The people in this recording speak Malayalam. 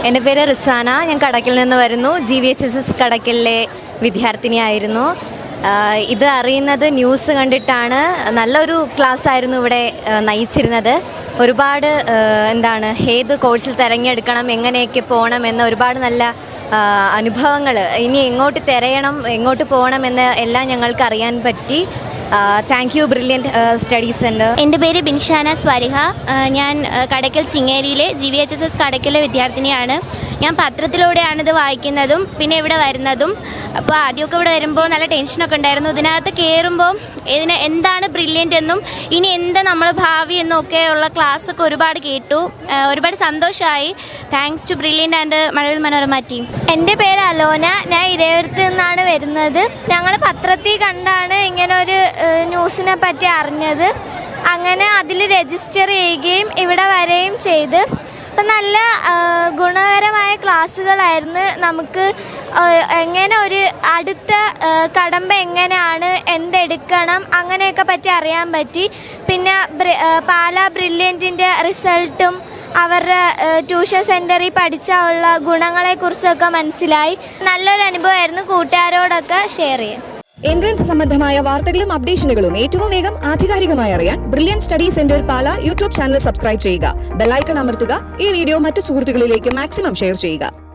എൻ്റെ പേര് റിസാന. ഞാൻ കടക്കിൽ നിന്ന് വരുന്നു. GVHSS കടക്കലിലെ വിദ്യാർത്ഥിനിയായിരുന്നു. ഇത് അറിയുന്നത് ന്യൂസ് കണ്ടിട്ടാണ്. നല്ലൊരു ക്ലാസ് ആയിരുന്നു ഇവിടെ നയിച്ചിരുന്നത്. ഒരുപാട് ഏത് കോഴ്സിൽ തിരഞ്ഞെടുക്കണം, എങ്ങനെയൊക്കെ പോകണം എന്ന ഒരുപാട് നല്ല അനുഭവങ്ങൾ, ഇനി എങ്ങോട്ട് തിരയണം, എങ്ങോട്ട് പോകണം എന്ന് എല്ലാം ഞങ്ങൾക്ക് അറിയാൻ പറ്റി. Thank you brilliant study centre. എൻ്റെ പേര് ബിൻഷാന സ്വാലിഹ. ഞാൻ കടക്കൽ ചിങ്ങേരിയിലെ GVHSS കടക്കലിലെ വിദ്യാർത്ഥിനിയാണ്. ഞാൻ പത്രത്തിലൂടെയാണ് ഇത് വായിക്കുന്നതും പിന്നെ ഇവിടെ വരുന്നതും. അപ്പോൾ ആദ്യമൊക്കെ ഇവിടെ വരുമ്പോൾ നല്ല ടെൻഷനൊക്കെ ഉണ്ടായിരുന്നു. ഇതിനകത്ത് കയറുമ്പോൾ എന്താണ് ബ്രില്യൻ്റ് എന്നും ഇനി എന്താ നമ്മൾ ഭാവി എന്നൊക്കെ ഉള്ള ക്ലാസ്സൊക്കെ ഒരുപാട് കേട്ടു. ഒരുപാട് സന്തോഷമായി. Thanks to brilliant and Mazhavil Manorama team. എൻ്റെ പേര് അലോന. ഞാൻ ഇരയൂരത്ത് നിന്നാണ് വരുന്നത്. ഞങ്ങൾ പത്രത്തിൽ കണ്ടാണ് ഇങ്ങനൊരു ന്യൂസിനെ പറ്റി അറിഞ്ഞത്. അങ്ങനെ അതിൽ രജിസ്റ്റർ ചെയ്യുകയും ഇവിടെ വരികയും ചെയ്ത്. അപ്പം നല്ല ഗുണകരമായ ക്ലാസ്സുകളായിരുന്നു. നമുക്ക് എങ്ങനെ ഒരു അടുത്ത കടമ്പ എങ്ങനെയാണ്, എന്തെടുക്കണം, അങ്ങനെയൊക്കെ പറ്റി അറിയാൻ പറ്റി. പിന്നെ പാലാ ബ്രില്യൻറ്റിൻ്റെ റിസൾട്ടും അവരുടെ ട്യൂഷൻ സെൻറ്ററിൽ പഠിച്ചുള്ള ഗുണങ്ങളെക്കുറിച്ചൊക്കെ മനസ്സിലായി. നല്ലൊരു അനുഭവമായിരുന്നു. കൂട്ടുകാരോടൊക്കെ ഷെയർ ചെയ്യാൻ. എൻട്രൻസ് സംബന്ധമായ വാർത്തകളും അപ്ഡേഷനുകളും ഏറ്റവും വേഗം ആധികാരികമായി അറിയാൻ ബ്രില്യൻറ്റ് സ്റ്റഡി സെന്റർ പാല യൂട്യൂബ് ചാനൽ സബ്സ്ക്രൈബ് ചെയ്യുക. ബെല്ലൈക്കൺ അമർത്തുക. ഈ വീഡിയോ മറ്റു സുഹൃത്തുക്കളിലേക്ക് മാക്സിമം ഷെയർ ചെയ്യുക.